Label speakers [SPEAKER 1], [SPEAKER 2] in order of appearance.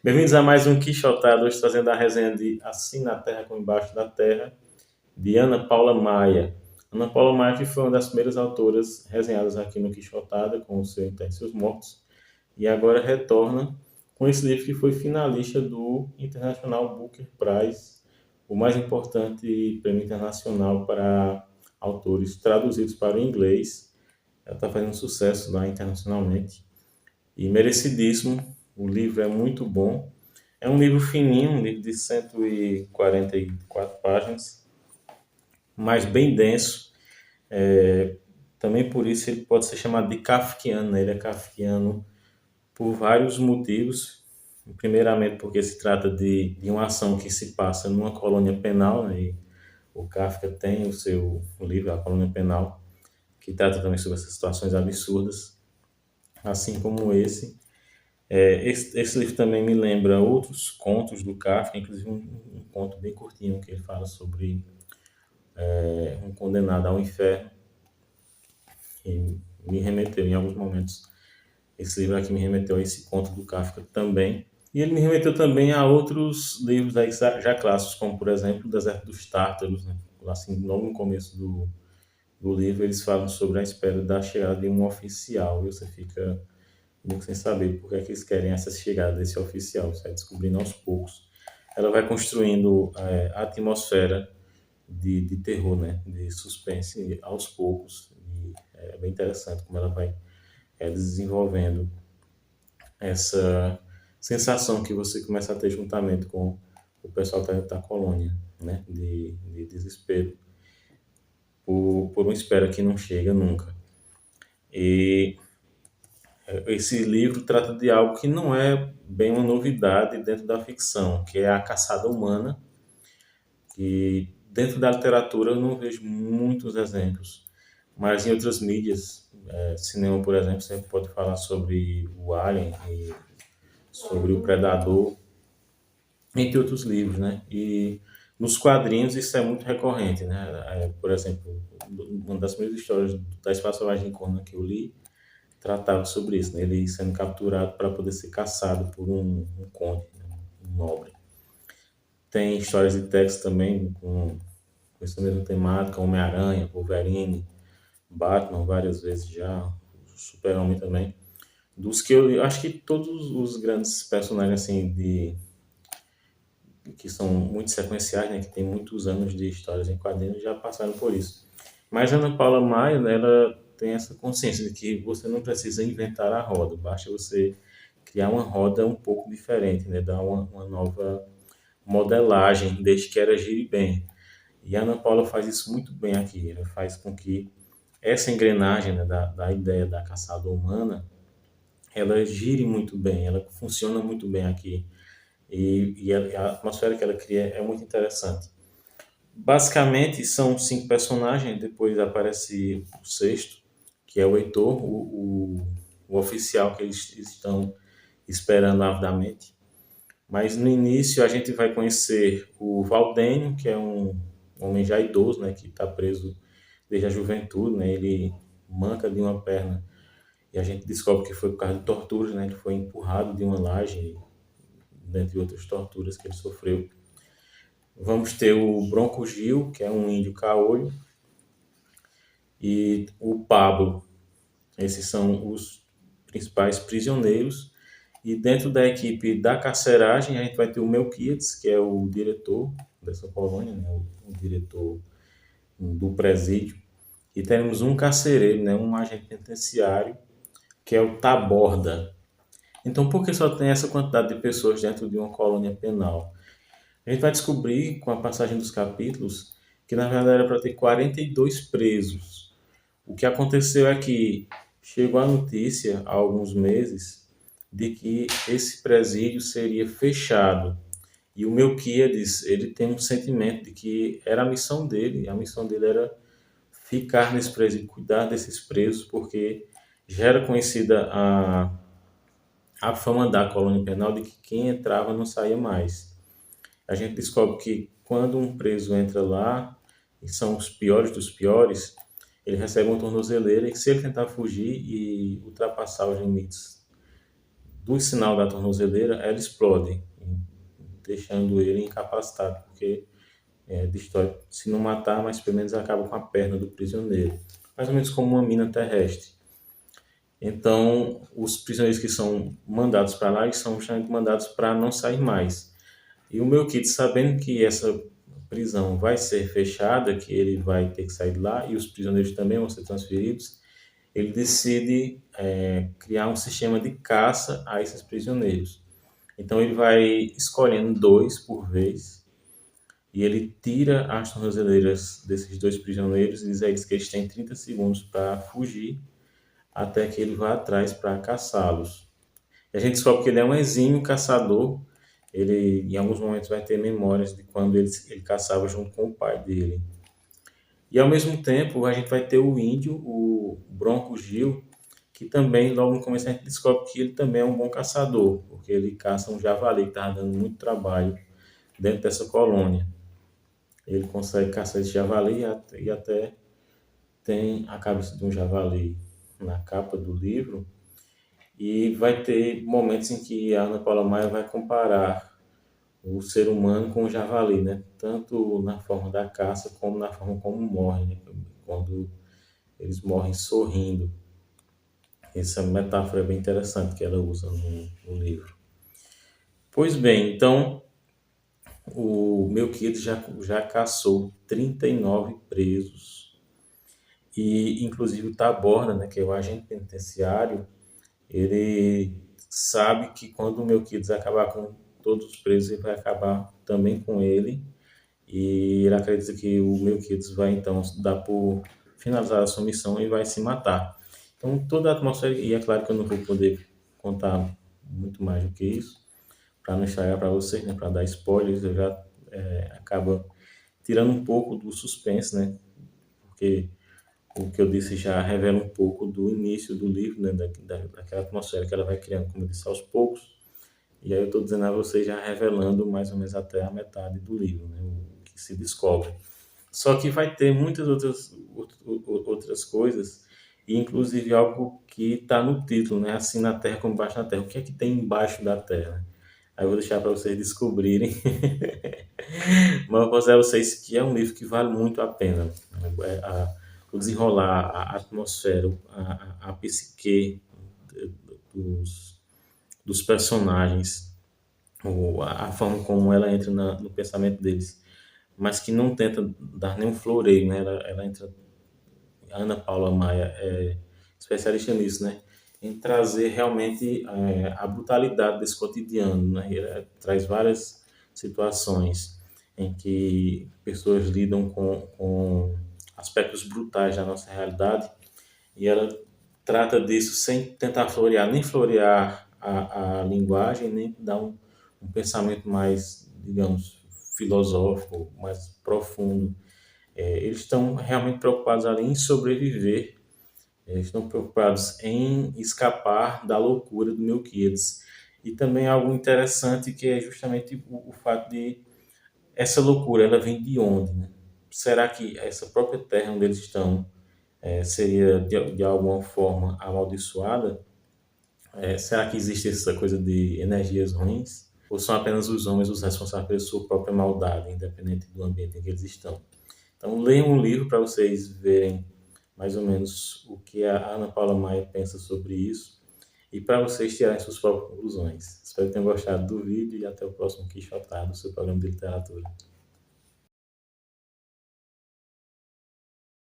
[SPEAKER 1] Bem-vindos a mais um Quixotado, hoje trazendo a resenha de Assim na Terra como Embaixo da Terra, de Ana Paula Maia. Ana Paula Maia que foi uma das primeiras autoras resenhadas aqui no Quixotada, com o seu Em Terra e Seus Mortos, e agora retorna com esse livro que foi finalista do International Booker Prize, o mais importante prêmio internacional para autores traduzidos para o inglês. Ela está fazendo sucesso lá internacionalmente e merecidíssimo. O livro é muito bom. É um livro fininho, um livro de 144 páginas, mas bem denso. Também por isso ele pode ser chamado de kafkiano, né? Ele é kafkiano por vários motivos. Primeiramente porque se trata de uma ação que se passa numa colônia penal, né? E o Kafka tem o seu livro, A Colônia Penal, que trata também sobre essas situações absurdas, assim como esse. Esse livro também me lembra outros contos do Kafka, inclusive um conto bem curtinho que ele fala sobre um condenado ao inferno, que me remeteu em alguns momentos. Esse livro aqui me remeteu a esse conto do Kafka também. E ele me remeteu também a outros livros aí já clássicos, como por exemplo O Deserto dos Tártaros, né? Assim, logo no começo do livro eles falam sobre a espera da chegada de um oficial, e você fica muito sem saber por que é que eles querem essa chegada desse oficial, você vai descobrindo aos poucos. Ela vai construindo a atmosfera de terror, né? De suspense aos poucos. E é bem interessante como ela vai desenvolvendo essa sensação que você começa a ter juntamente com o pessoal da colônia, né? De desespero por uma espera que não chega nunca. E esse livro trata de algo que não é bem uma novidade dentro da ficção, que é a caçada humana, que dentro da literatura eu não vejo muitos exemplos, mas em outras mídias, cinema, por exemplo, você pode falar sobre o Alien e sobre o Predador, entre outros livros, né? E nos quadrinhos isso é muito recorrente, né? Por exemplo, uma das primeiras histórias da Espaçolagem Conan que eu li tratava sobre isso, né? Ele sendo capturado para poder ser caçado por um conde, né? Um nobre. Tem histórias de texto também com essa mesma temática, Homem-Aranha, Wolverine, Batman várias vezes já, Super-Homem também. Dos que eu acho que todos os grandes personagens assim que são muito sequenciais, né, que tem muitos anos de histórias em quadrinhos já passaram por isso. Mas a Ana Paula Maia, né, ela tem essa consciência de que você não precisa inventar a roda, basta você criar uma roda um pouco diferente, né, dar uma nova modelagem, desde que ela gire bem. E a Ana Paula faz isso muito bem aqui. Ela faz com que essa engrenagem, né, da ideia da caçada humana, ela gire muito bem, ela funciona muito bem aqui. A atmosfera que ela cria é muito interessante. Basicamente, são 5 personagens, depois aparece o sexto, que é o Heitor, o oficial que eles estão esperando avidamente. Mas no início a gente vai conhecer o Valdênio, que é um homem já idoso, né, que está preso desde a juventude, né, ele manca de uma perna e a gente descobre que foi por causa de torturas, né, ele foi empurrado de uma laje, dentre outras torturas que ele sofreu. Vamos ter o Bronco Gil, que é um índio caolho, e o Pablo. Esses são os principais prisioneiros. E dentro da equipe da carceragem, a gente vai ter o Melquiades, que é o diretor dessa colônia, né? O diretor do presídio. E teremos um carcereiro, né? Um agente penitenciário, que é o Taborda. Então, por que só tem essa quantidade de pessoas dentro de uma colônia penal? A gente vai descobrir, com a passagem dos capítulos, que na verdade era para ter 42 presos. O que aconteceu é que chegou a notícia há alguns meses de que esse presídio seria fechado. E o Melquiades, ele tem um sentimento de que era a missão dele era ficar nesse presídio, cuidar desses presos, porque já era conhecida a fama da colônia penal de que quem entrava não saía mais. A gente descobre que quando um preso entra lá, e são os piores dos piores, ele recebe uma tornozeleira e que se ele tentar fugir e ultrapassar os limites do sinal da tornozeleira, ela explode, deixando ele incapacitado, porque destrói, se não matar, mas pelo menos acaba com a perna do prisioneiro. Mais ou menos como uma mina terrestre. Então, os prisioneiros que são mandados para lá, eles são justamente mandados para não sair mais. E o meu kit, sabendo que essa prisão vai ser fechada, que ele vai ter que sair de lá, e os prisioneiros também vão ser transferidos, ele decide criar um sistema de caça a esses prisioneiros. Então ele vai escolhendo 2 por vez, e ele tira as tornozeleiras desses 2 prisioneiros e diz a eles que eles têm 30 segundos para fugir, até que ele vá atrás para caçá-los. E a gente descobre que ele é um exímio caçador. Ele, em alguns momentos, vai ter memórias de quando ele caçava junto com o pai dele. E, ao mesmo tempo, a gente vai ter o índio, o Bronco Gil, que também, logo no começo, a gente descobre que ele também é um bom caçador, porque ele caça um javali que estava dando muito trabalho dentro dessa colônia. Ele consegue caçar esse javali e até tem a cabeça de um javali na capa do livro. E vai ter momentos em que a Ana Paula Maia vai comparar o ser humano com o javali, né? Tanto na forma da caça como na forma como morrem, né? Quando eles morrem sorrindo. Essa metáfora é bem interessante que ela usa no livro. Pois bem, então o Melquiades já caçou 39 presos e inclusive o Taborda, né, que é o agente penitenciário, ele sabe que quando o Melquiades acabar com todos os presos, ele vai acabar também com ele. E ele acredita que o Melquiades vai então dar por finalizar a sua missão e vai se matar. Então toda a atmosfera, e é claro que eu não vou poder contar muito mais do que isso, para não estragar para vocês, né, para dar spoilers, eu já acaba tirando um pouco do suspense, né, porque o que eu disse já revela um pouco do início do livro, né, daquela atmosfera que ela vai criando, como eu disse, aos poucos. E aí eu estou dizendo a vocês já revelando mais ou menos até a metade do livro, né, o que se descobre. Só que vai ter muitas outras coisas, e inclusive algo que está no título, né, assim na Terra como embaixo na Terra. O que é que tem embaixo da Terra? Aí eu vou deixar para vocês descobrirem. Mas eu vou dizer a vocês que é um livro que vale muito a pena. O desenrolar, a atmosfera, a psique dos, dos personagens, a forma como ela entra no pensamento deles, mas que não tenta dar nenhum floreio, né? Ela entra, a Ana Paula Maia é especialista nisso, né? Em trazer realmente a brutalidade desse cotidiano, né? Ela traz várias situações em que pessoas lidam com aspectos brutais da nossa realidade e ela trata disso sem tentar florear, nem florear a linguagem, nem dar um pensamento mais, digamos, filosófico, mais profundo. Eles estão realmente preocupados ali em sobreviver, eles estão preocupados em escapar da loucura do Melquiades. E também algo interessante que é justamente o fato de essa loucura, ela vem de onde, né? Será que essa própria terra onde eles estão seria de alguma forma amaldiçoada? Será que existe essa coisa de energias ruins? Ou são apenas os homens os responsáveis pela sua própria maldade, independente do ambiente em que eles estão? Então, leiam um livro para vocês verem mais ou menos o que a Ana Paula Maia pensa sobre isso e para vocês tirarem suas próprias conclusões. Espero que tenham gostado do vídeo e até o próximo Quixotado, seu programa de literatura.